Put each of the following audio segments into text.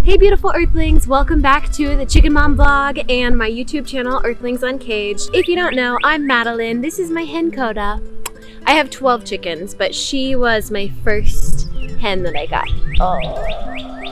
Hey beautiful Earthlings, welcome back to the Chicken Mom vlog and my YouTube channel, Earthlings Uncaged. If you don't know, I'm Madeline. This is my hen Coda. I have 12 chickens, but she was my first hen that I got.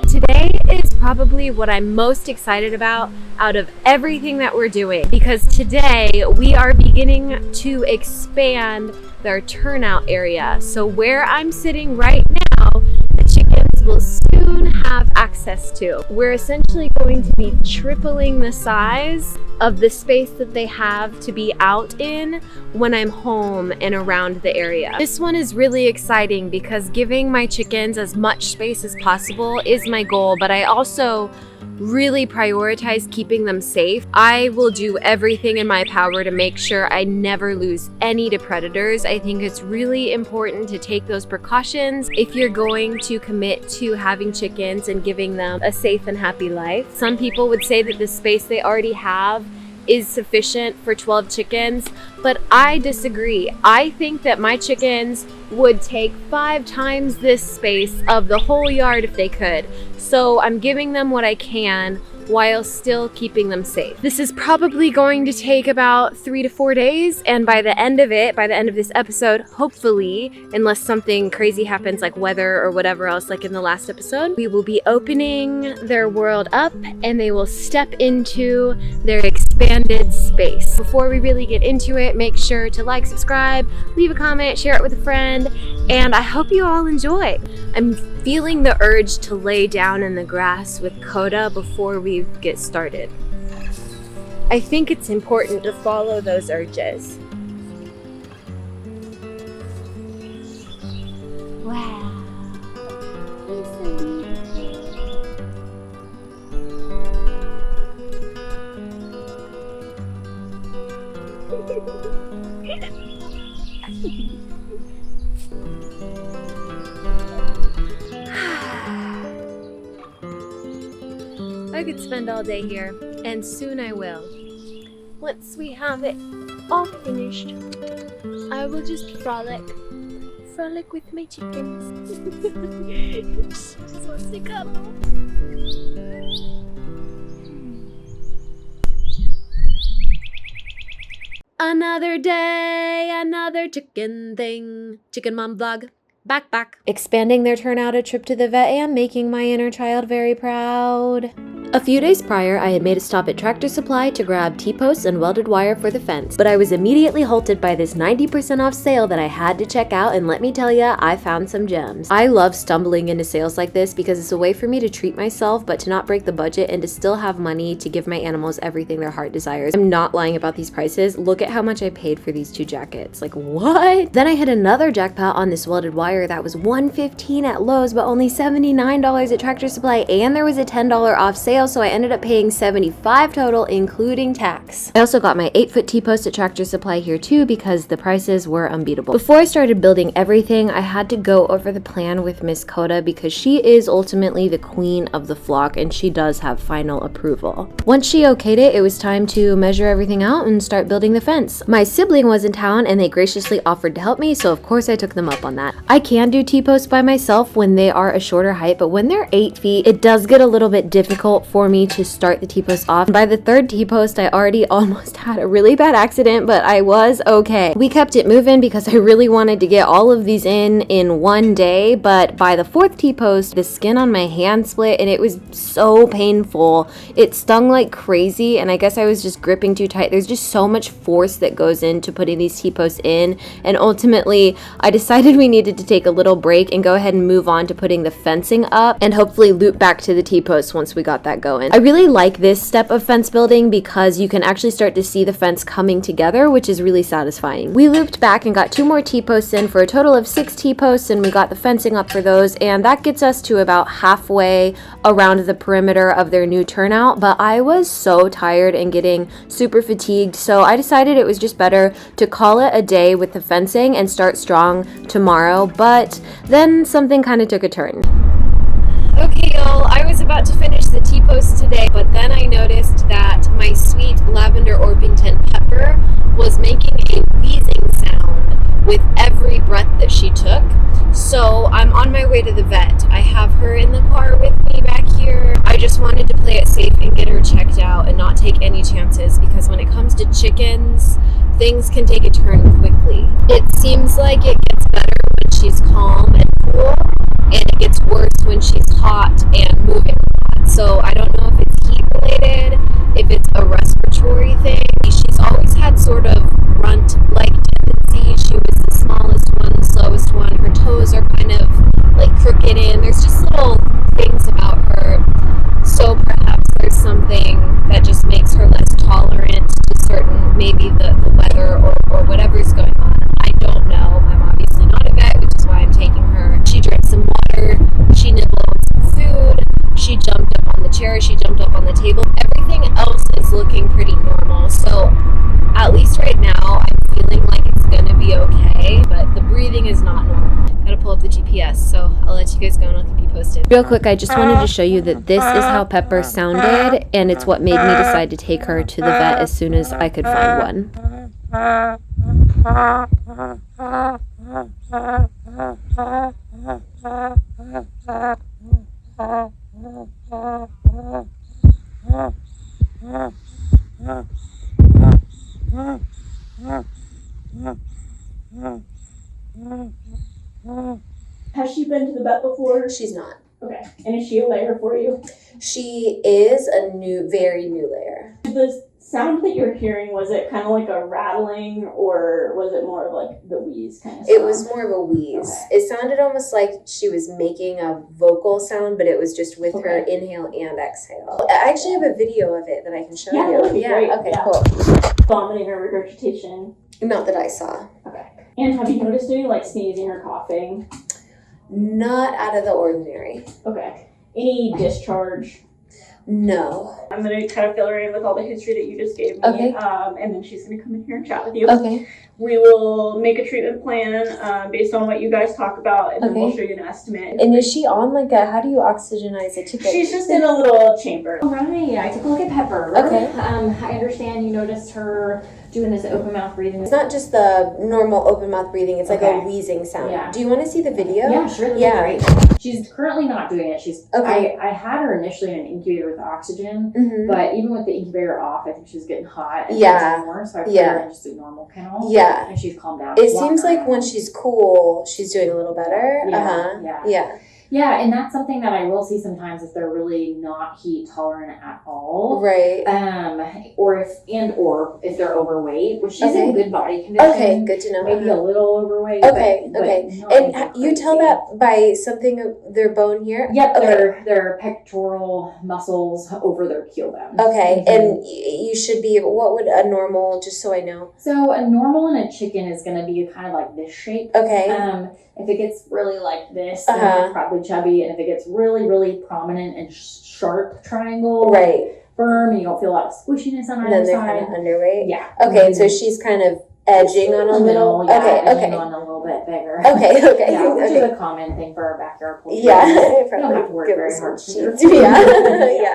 Today is probably what I'm most excited about out of everything that we're doing, because today we are beginning to expand their turnout area. So where I'm sitting right now, the chickens will soon have access to. We're essentially going to be tripling the size of the space that they have to be out in when I'm home and around the area. This one is really exciting because giving my chickens as much space as possible is my goal, but I also really prioritize keeping them safe. I will do everything in my power to make sure I never lose any to predators. I think it's really important to take those precautions if you're going to commit to having chickens and giving them a safe and happy life. Some people would say that the space they already have is sufficient for 12 chickens, but I disagree. I think that my chickens would take 5 times this space of the whole yard if they could. So I'm giving them what I can while still keeping them safe. This is probably going to take about 3 to 4 days, and by the end of this episode, hopefully, unless something crazy happens like weather or whatever else like in the last episode, we will be opening their world up and they will step into their expanded space. Before we really get into it, make sure to like, subscribe, leave a comment, share it with a friend, and I hope you all enjoy. I'm feeling the urge to lay down in the grass with Coda before we get started. I think it's important to follow those urges. Wow. He's so beautiful. I could spend all day here, and soon I will. Once we have it all finished, I will just frolic with my chickens. She just wants to cuddle. Another day, another chicken thing. Chicken Mom vlog. Back. Expanding their turnout, a trip to the vet, and making my inner child very proud. A few days prior, I had made a stop at Tractor Supply to grab T-posts and welded wire for the fence, but I was immediately halted by this 90% off sale that I had to check out, and let me tell ya, I found some gems. I love stumbling into sales like this because it's a way for me to treat myself, but to not break the budget and to still have money to give my animals everything their heart desires. I'm not lying about these prices. Look at how much I paid for these 2 jackets. Like, what? Then I hit another jackpot on this welded wire that was $115 at Lowe's, but only $79 at Tractor Supply, and there was a $10 off sale, so I ended up paying $75 total, including tax. I also got my 8-foot T-post at Tractor Supply here too because the prices were unbeatable. Before I started building everything, I had to go over the plan with Miss Coda because she is ultimately the queen of the flock and she does have final approval. Once she okayed it, it was time to measure everything out and start building the fence. My sibling was in town and they graciously offered to help me, so of course I took them up on that. I can do T-posts by myself when they are a shorter height, but when they're 8 feet, it does get a little bit difficult for me to start the T-post off. By the 3rd T-post, I already almost had a really bad accident, but I was okay. We kept it moving because I really wanted to get all of these in one day, but by the 4th T-post, the skin on my hand split and it was so painful. It stung like crazy, and I guess I was just gripping too tight. There's just so much force that goes into putting these T-posts in, and ultimately, I decided we needed to take a little break and go ahead and move on to putting the fencing up and hopefully loop back to the T-posts once we got that going. I really like this step of fence building because you can actually start to see the fence coming together, which is really satisfying. We looped back and got 2 more T-posts in for a total of 6 T-posts, and we got the fencing up for those, and that gets us to about halfway around the perimeter of their new turnout, but I was so tired and getting super fatigued, so I decided it was just better to call it a day with the fencing and start strong tomorrow, but then something kind of took a turn. Okay, y'all, I was about to finish the T-post today, but then I noticed that my sweet lavender Orpington pepper was making a wheezing sound with every breath that she took. So I'm on my way to the vet. I have her in the car with me back here. I just wanted to play it safe and get her checked out and not take any chances, because when it comes to chickens, things can take a turn quickly. It seems like it gets better when she's calm and cool, and it gets worse when she's hot and moving. So I don't know if it's heat related, if it's a respiratory thing. She's always had sort of runt-like tendency. She was the smallest one, the slowest one. Her toes are kind of like crooked in. There's just little things about her. So perhaps there's something that just makes her less tolerant to certain, maybe the weather or whatever's going on. I don't know. I'm obviously not a vet, which is why I'm taking her. She drank some water. She nibbled on some food. She jumped up on the chair. She jumped up on the table. Everything else is looking pretty normal. So at least right now, I'm feeling like it's going to be okay, but the breathing is not normal. Gotta pull up the GPS, so I'll let you guys go and I'll keep you posted. Real quick, I just wanted to show you that this is how Pepper sounded, and it's what made me decide to take her to the vet as soon as I could find one. Has she been to the vet before? She's not. Okay. And is she a layer for you? She is a very new layer. The sound that you're hearing, was it kind of like a rattling, or was it more of like the wheeze kind of sound? It was more of a wheeze. Okay. It sounded almost like she was making a vocal sound, but it was just with her inhale and exhale. I actually have a video of it that I can show you. That would be great. Okay, yeah. Cool. Vomiting or regurgitation? Not that I saw. Okay. And have you noticed any like sneezing or coughing? Not out of the ordinary. Okay. Any discharge? No. I'm going to kind of fill her in with all the history that you just gave me. Okay. And then she's going to come in here and chat with you. Okay. We will make a treatment plan based on what you guys talk about, and then we'll show you an estimate. And is she on like a, how do you oxygenize a chicken? She's just in a little chamber. Alright, I took a look at Pepper. Okay. I understand you noticed her doing this open mouth breathing. It's not just the normal open mouth breathing, it's like a wheezing sound. Yeah. Do you want to see the video? Yeah, sure. Yeah. Great. She's currently not doing it. She's I had her initially in an incubator with oxygen, but even with the incubator off, I think she was getting hot and more, so I put her in just a normal kennel. Yeah. And she's calmed down. It seems like when she's cool, she's doing a little better. Yeah, and that's something that I will see sometimes if they're really not heat tolerant at all. Right. Or if they're overweight, which she's in good body condition. Okay, good to know. Maybe a little overweight. Okay. And you crazy. tell that by something of their bone here? Yep, their pectoral muscles over their keel bone. Okay, and you should be, what would a normal, just so I know? So a normal in a chicken is going to be kind of like this shape. Okay. If it gets really like this, then it's probably chubby. And if it gets really, really prominent and sharp triangle, firm, and you don't feel a lot of squishiness on either side. Then they're kind of underweight? Yeah. Okay, so she's kind of edging on a little? Edging on a little bit bigger. Okay. Yeah, which is a common thing for our backyard poultry. Yeah. You don't have to work very hard. Yeah.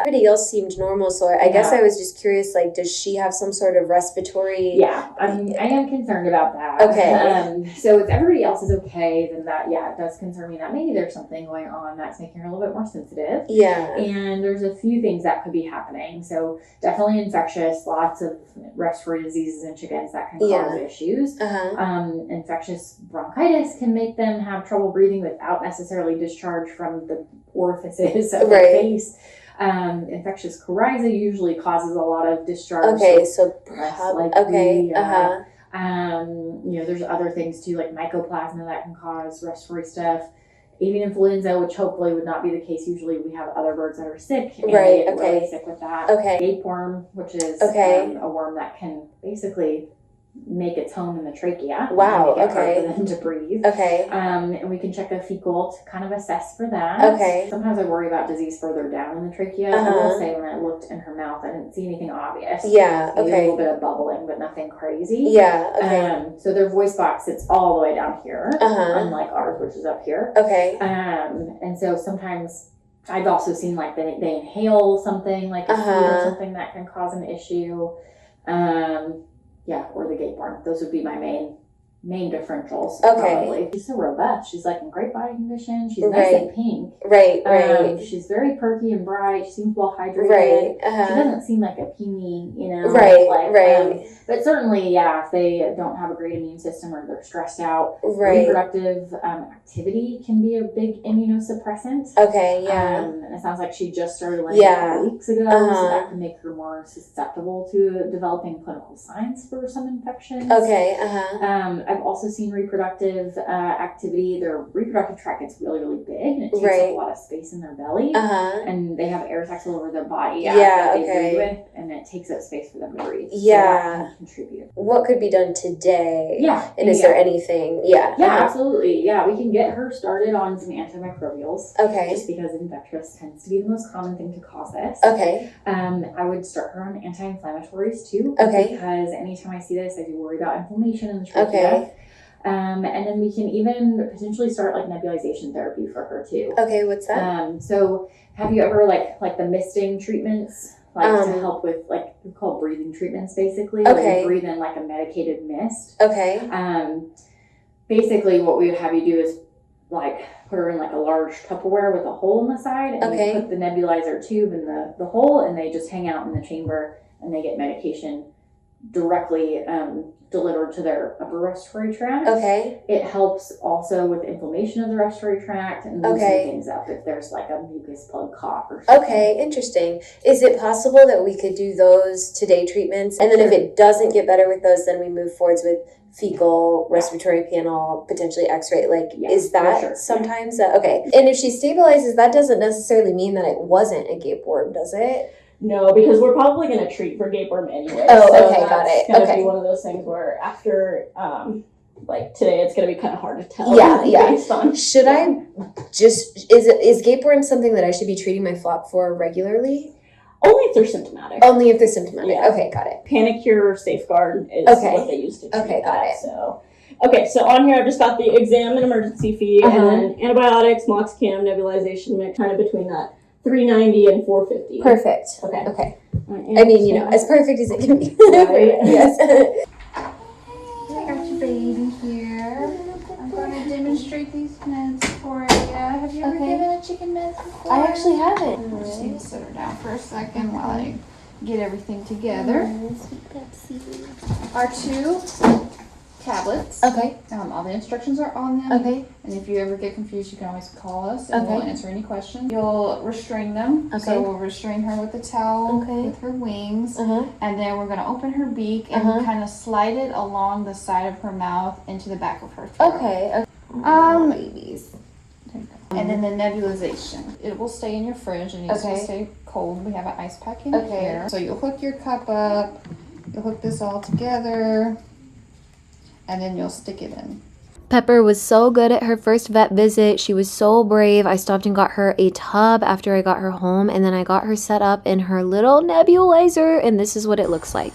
Everybody else seemed normal, so I guess I was just curious, like, does she have some sort of respiratory? Yeah, I am concerned about that. Okay. So if everybody else is okay, then that, it does concern me that maybe there's something going on that's making her a little bit more sensitive. Yeah. And there's a few things that could be happening. So definitely infectious, lots of respiratory diseases in chickens that can cause issues. Infectious bronchitis can make them have trouble breathing without necessarily discharge from the orifices of the face. Infectious coryza usually causes a lot of discharge. Okay, so there's other things too, like mycoplasma that can cause respiratory stuff. Avian influenza, which hopefully would not be the case. Usually we have other birds that are sick and they get really sick with that. Gapeworm, which is a worm that can basically make its home in the trachea. Wow. Make it hard for them to breathe. And we can check a fecal to kind of assess for that. Sometimes I worry about disease further down in the trachea. I will say when I looked in her mouth, I didn't see anything obvious. Maybe a little bit of bubbling, but nothing crazy. So their voice box sits all the way down here, unlike ours, which is up here. And so sometimes I've also seen like they inhale something like a food or something that can cause an issue. Or the gapeworm. Those would be my main differentials. Okay. Probably. She's so robust. She's like in great body condition. She's nice and pink. Right. She's very perky and bright. She seems well hydrated. Right. She doesn't seem like a puny, you know. Right. But certainly, yeah, if they don't have a great immune system or they're stressed out, Right. reproductive activity can be a big immunosuppressant. Okay, yeah. And it sounds like she just started laying a couple weeks ago, so that can make her more susceptible to developing clinical signs for some infections. Okay, I've also seen reproductive activity. Their reproductive tract gets really, really big, and it takes up a lot of space in their belly. And they have air sacs all over their body. That they breathe with, and it takes up space for them to breathe. So that can contribute. What could be done today? Yeah. And is there anything? Yeah, absolutely. Yeah, we can get her started on some antimicrobials. Okay. Just because infectious tends to be the most common thing to cause this. Okay. I would start her on anti-inflammatories too. Okay. Because anytime I see this, I do worry about inflammation in the trachea. Okay. And then we can even potentially start like nebulization therapy for her too. Okay, what's that? So have you ever like the misting treatments? To help with they're called breathing treatments basically. Okay. You breathe in like a medicated mist. Okay. Basically what we would have you do is put her in a large Tupperware with a hole in the side, and you put the nebulizer tube in the hole, and they just hang out in the chamber, and they get medication directly delivered to their upper respiratory tract. Okay. It helps also with inflammation of the respiratory tract and loosening things up if there's a mucus plug cough or something. Okay, interesting. Is it possible that we could do those today treatments, and then if it doesn't get better with those, then we move forwards with fecal respiratory panel, potentially x-ray? Is that sometimes okay? And if she stabilizes, that doesn't necessarily mean that it wasn't a gape worm, does it? No, because we're probably going to treat for gape worm anyway. Oh, so okay, got it. It's going to be one of those things where after, today, it's going to be kind of hard to tell. Yeah. Based on, should I just, is gape worm something that I should be treating my flock for regularly? Only if they're symptomatic. Only if they're symptomatic. Yeah. Okay, got it. Panicure Safeguard is what they use to treat Okay, got it. So on here I've just got the exam and emergency fee, and then antibiotics, Moxicam, nebulization mix, kind of between that $390 and $450. Perfect. Okay. I mean, as perfect as it can be. Right. Yes. I got your baby here. I'm going to demonstrate these meds for you. Have you ever given a chicken meds before? I actually haven't. I just need to sit her down for a second while I get everything together. Our 2 tablets. Okay. All the instructions are on them. Okay. And if you ever get confused, you can always call us and we'll answer any questions. You'll restrain them. Okay. So we'll restrain her with a towel with her wings. And then we're going to open her beak and kind of slide it along the side of her mouth into the back of her throat. Okay. Babies. And then the nebulization. It will stay in your fridge and it needs to stay cold. We have an ice pack in here. So you'll hook your cup up. You'll hook this all together. And then you'll stick it in. Pepper was so good at her first vet visit. She was so brave. I stopped and got her a tub after I got her home, and then I got her set up in her little nebulizer, and this is what it looks like.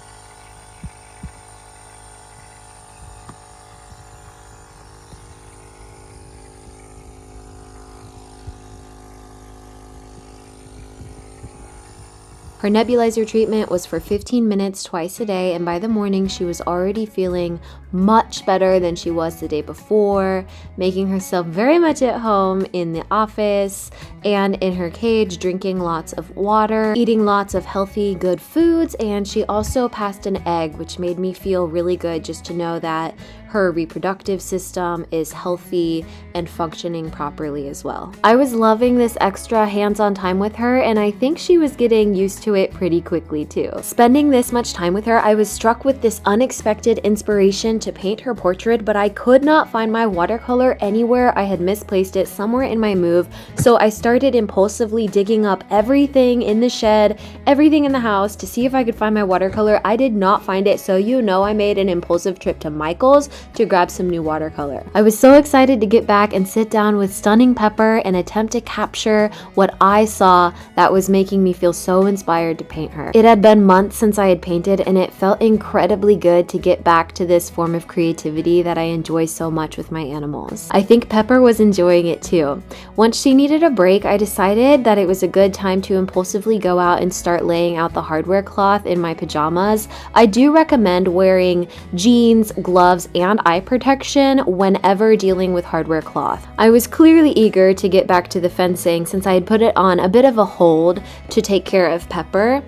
Her nebulizer treatment was for 15 minutes twice a day, and by the morning she was already feeling much better than she was the day before, making herself very much at home in the office and in her cage, drinking lots of water, eating lots of healthy, good foods, and she also passed an egg, which made me feel really good just to know that her reproductive system is healthy and functioning properly as well. I was loving this extra hands-on time with her, and I think she was getting used to it pretty quickly too. Spending this much time with her, I was struck with this unexpected inspiration to paint her portrait, but I could not find my watercolor anywhere. I had misplaced it somewhere in my move, so I started impulsively digging up everything in the shed, everything in the house to see if I could find my watercolor. I did not find it, so I made an impulsive trip to Michael's to grab some new watercolor. I was so excited to get back and sit down with stunning Pepper and attempt to capture what I saw that was making me feel so inspired to paint her. It had been months since I had painted, and it felt incredibly good to get back to this form form of creativity that I enjoy so much with my animals. I think Pepper was enjoying it too. Once she needed a break, I decided that it was a good time to impulsively go out and start laying out the hardware cloth in my pajamas. I do recommend wearing jeans, gloves, and eye protection whenever dealing with hardware cloth. I was clearly eager to get back to the fencing since I had put it on a bit of a hold to take care of Pepper.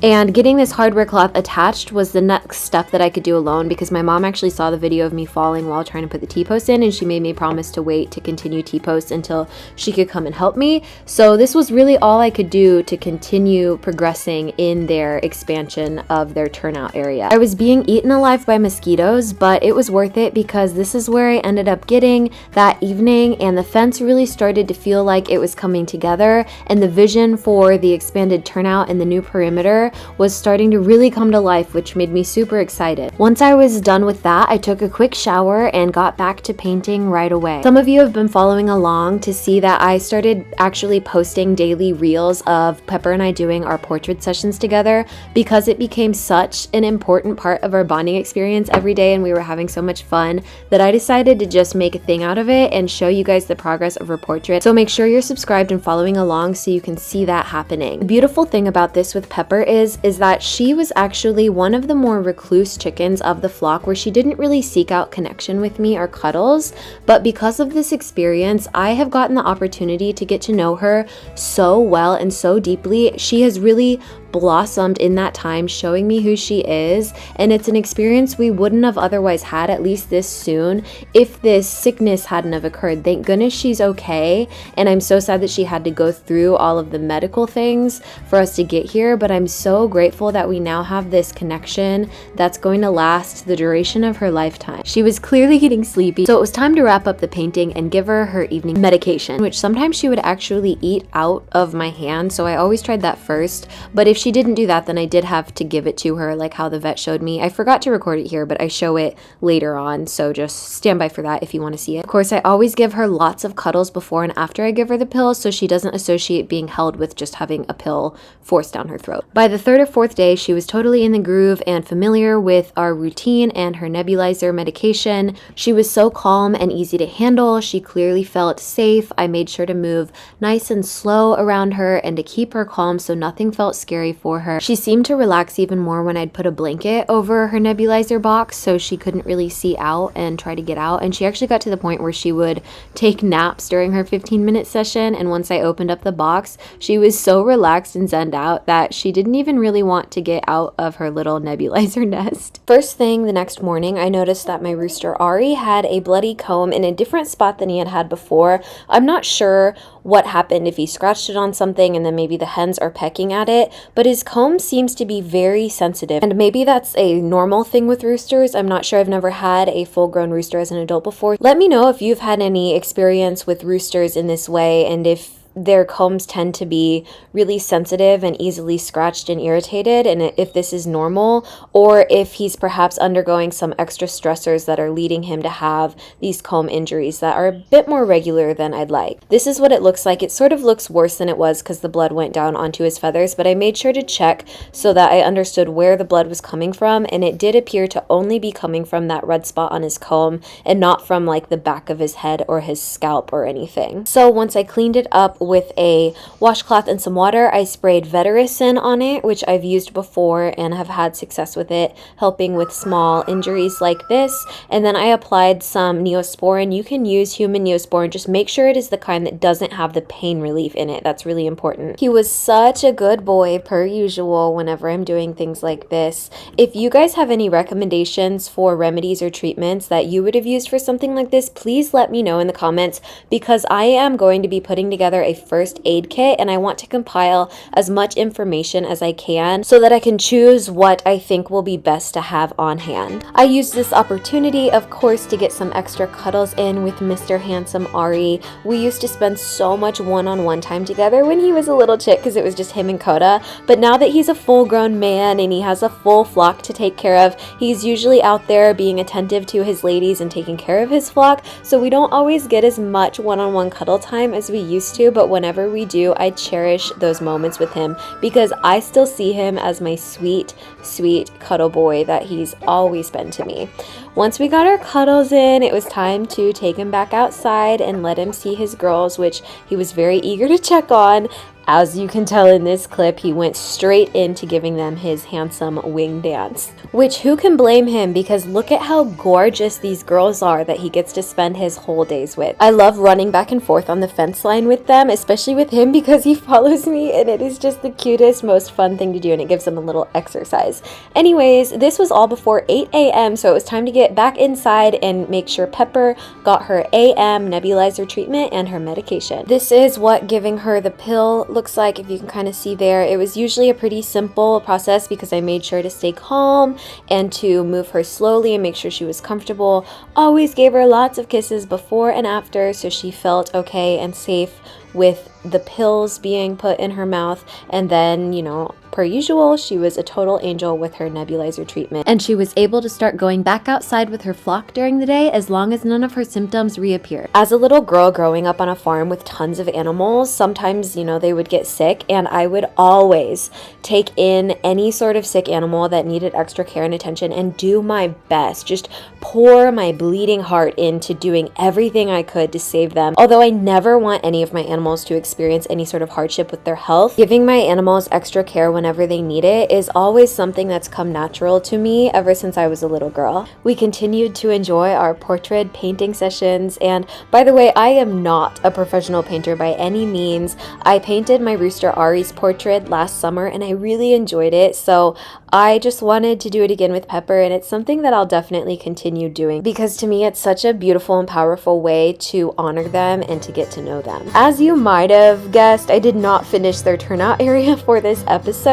And getting this hardware cloth attached was the next step that I could do alone, because my mom actually saw the video of me falling while trying to put the T-post in, and she made me promise to wait to continue T-post until she could come and help me. So this was really all I could do to continue progressing in their expansion of their turnout area. I was being eaten alive by mosquitoes, but it was worth it because this is where I ended up getting that evening, and the fence really started to feel like it was coming together, and the vision for the expanded turnout and the new perimeter was starting to really come to life, which made me super excited. Once I was done with that, I took a quick shower and got back to painting right away. Some of you have been following along to see that I started actually posting daily reels of Pepper and I doing our portrait sessions together, because it became such an important part of our bonding experience every day, and we were having so much fun that I decided to just make a thing out of it and show you guys the progress of her portrait. So make sure you're subscribed and following along so you can see that happening. The beautiful thing about this with Pepper is that she was actually one of the more recluse chickens of the flock, where she didn't really seek out connection with me or cuddles. But because of this experience, I have gotten the opportunity to get to know her so well and so deeply. She has really blossomed in that time, showing me who she is, and it's an experience we wouldn't have otherwise had, at least this soon, if this sickness hadn't have occurred. Thank goodness she's okay, and I'm so sad that she had to go through all of the medical things for us to get here, but I'm so grateful that we now have this connection that's going to last the duration of her lifetime. She was clearly getting sleepy, so it was time to wrap up the painting and give her evening medication, which sometimes she would actually eat out of my hand, so I always tried that first. But if she didn't do that, then I did have to give it to her, like how the vet showed me. I forgot to record it here, but I show it later on, so just stand by for that if you want to see it. Of course, I always give her lots of cuddles before and after I give her the pill, so she doesn't associate being held with just having a pill forced down her throat. By the third or fourth day, she was totally in the groove and familiar with our routine and her nebulizer medication. She was so calm and easy to handle. She clearly felt safe. I made sure to move nice and slow around her and to keep her calm so nothing felt scary for her. She seemed to relax even more when I'd put a blanket over her nebulizer box so she couldn't really see out and try to get out, and she actually got to the point where she would take naps during her 15-minute session, and once I opened up the box, she was so relaxed and zenned out that she didn't even really want to get out of her little nebulizer nest. First thing the next morning, I noticed that my rooster Ari had a bloody comb in a different spot than he had before. I'm not sure what happened, if he scratched it on something and then maybe the hens are pecking at it, but his comb seems to be very sensitive, and maybe that's a normal thing with roosters. I'm not sure. I've never had a full-grown rooster as an adult before. Let me know if you've had any experience with roosters in this way, and if their combs tend to be really sensitive and easily scratched and irritated, and if this is normal, or if he's perhaps undergoing some extra stressors that are leading him to have these comb injuries that are a bit more regular than I'd like. This is what it looks like. It sort of looks worse than it was because the blood went down onto his feathers, but I made sure to check so that I understood where the blood was coming from, and it did appear to only be coming from that red spot on his comb and not from like the back of his head or his scalp or anything. So once I cleaned it up with a washcloth and some water, I sprayed Vetericin on it, which I've used before and have had success with it, helping with small injuries like this. And then I applied some Neosporin. You can use human Neosporin, just make sure it is the kind that doesn't have the pain relief in it. That's really important. He was such a good boy, per usual, whenever I'm doing things like this. If you guys have any recommendations for remedies or treatments that you would have used for something like this, please let me know in the comments, because I am going to be putting together a first aid kit, and I want to compile as much information as I can so that I can choose what I think will be best to have on hand. I used this opportunity, of course, to get some extra cuddles in with Mr. Handsome Ari. We used to spend so much one-on-one time together when he was a little chick because it was just him and Coda, but now that he's a full-grown man and he has a full flock to take care of, he's usually out there being attentive to his ladies and taking care of his flock, so we don't always get as much one-on-one cuddle time as we used to, but whenever we do, I cherish those moments with him because I still see him as my sweet, sweet cuddle boy that he's always been to me. Once we got our cuddles in, it was time to take him back outside and let him see his girls, which he was very eager to check on. As you can tell in this clip, he went straight into giving them his handsome wing dance. Which, who can blame him, because look at how gorgeous these girls are that he gets to spend his whole days with. I love running back and forth on the fence line with them, especially with him because he follows me, and it is just the cutest, most fun thing to do, and it gives them a little exercise. Anyways, this was all before 8 a.m., so it was time to get back inside and make sure Pepper got her AM nebulizer treatment and her medication. This is what giving her the pill looks like, if you can kind of see there. It was usually a pretty simple process because I made sure to stay calm and to move her slowly and make sure she was comfortable. Always gave her lots of kisses before and after so she felt okay and safe with the pills being put in her mouth. And then, you know, per usual, she was a total angel with her nebulizer treatment, and she was able to start going back outside with her flock during the day as long as none of her symptoms reappeared. As a little girl growing up on a farm with tons of animals, sometimes, you know, they would get sick, and I would always take in any sort of sick animal that needed extra care and attention and do my best, just pour my bleeding heart into doing everything I could to save them. Although I never want any of my animals to experience any sort of hardship with their health, giving my animals extra care whenever they need it is always something that's come natural to me ever since I was a little girl. We continued to enjoy our portrait painting sessions, and by the way, I am not a professional painter by any means. I painted my rooster Ari's portrait last summer and I really enjoyed it, so I just wanted to do it again with Pepper, and it's something that I'll definitely continue doing because to me it's such a beautiful and powerful way to honor them and to get to know them. As you might have guessed, I did not finish their turnout area for this episode,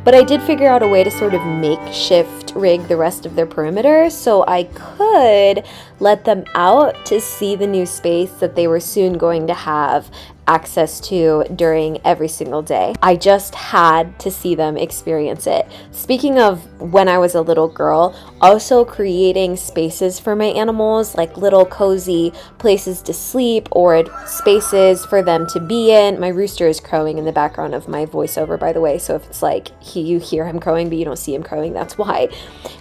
but I did figure out a way to sort of makeshift rig the rest of their perimeter so I could let them out to see the new space that they were soon going to have access to during every single day. I just had to see them experience it. Speaking of when I was a little girl, also creating spaces for my animals, like little cozy places to sleep or spaces for them to be in. My rooster is crowing in the background of my voiceover, by the way, so if it's like you hear him crowing but you don't see him crowing, that's why.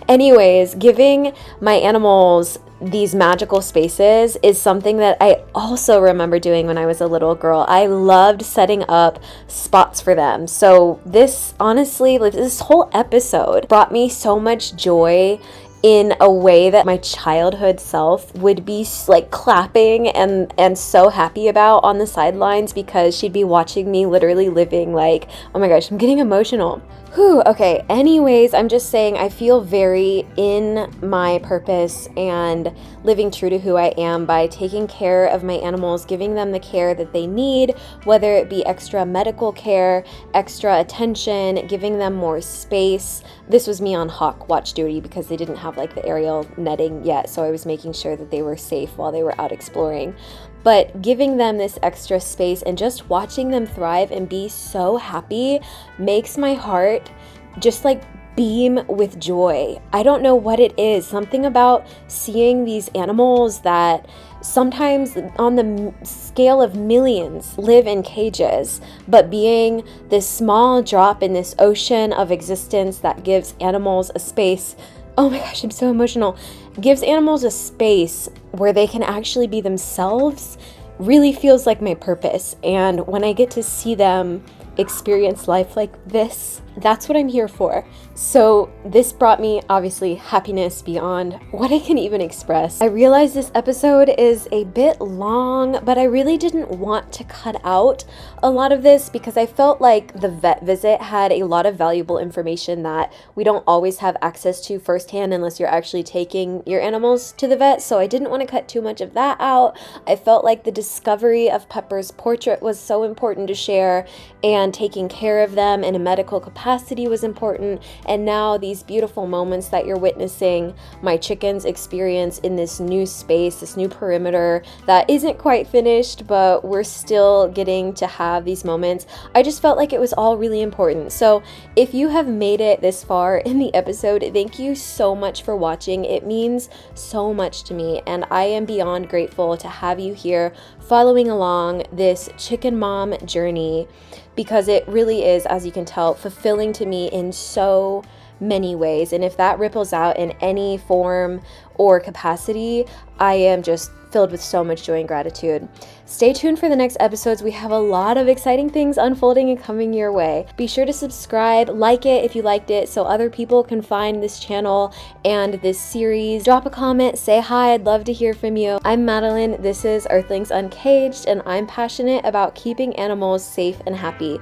Anyways, giving my animals these magical spaces is something that I also remember doing when I was a little girl. I loved setting up spots for them. So this, honestly, like this whole episode brought me so much joy in a way that my childhood self would be like clapping and so happy about on the sidelines because she'd be watching me literally living like, oh my gosh, I'm getting emotional. Whew, okay, anyways, I'm just saying I feel very in my purpose and living true to who I am by taking care of my animals, giving them the care that they need, whether it be extra medical care, extra attention, giving them more space. This was me on hawk watch duty because they didn't have like the aerial netting yet, so I was making sure that they were safe while they were out exploring. But giving them this extra space and just watching them thrive and be so happy makes my heart just like beam with joy. I don't know what it is. Something about seeing these animals that sometimes on the scale of millions live in cages, but being this small drop in this ocean of existence that gives animals a space. Oh my gosh, I'm so emotional. Gives animals a space where they can actually be themselves really feels like my purpose. And when I get to see them experience life like this, that's what I'm here for. So this brought me obviously happiness beyond what I can even express. I realize this episode is a bit long, but I really didn't want to cut out a lot of this because I felt like the vet visit had a lot of valuable information that we don't always have access to firsthand unless you're actually taking your animals to the vet. So I didn't want to cut too much of that out. I felt like the discovery of Pepper's portrait was so important to share, and and taking care of them in a medical capacity was important. And now these beautiful moments that you're witnessing my chickens experience in this new space, this new perimeter that isn't quite finished, but we're still getting to have these moments. I just felt like it was all really important. So if you have made it this far in the episode, thank you so much for watching. It means so much to me, and I am beyond grateful to have you here following along this chicken mom journey, because it really is, as you can tell, fulfilling to me in so many ways. And if that ripples out in any form or capacity, I am just filled with so much joy and gratitude. Stay tuned for the next episodes. We have a lot of exciting things unfolding and coming your way. Be sure to subscribe, like it if you liked it, so other people can find this channel and this series. Drop a comment, say hi, I'd love to hear from you. I'm Madeline, this is Earthlings Uncaged, and I'm passionate about keeping animals safe and happy.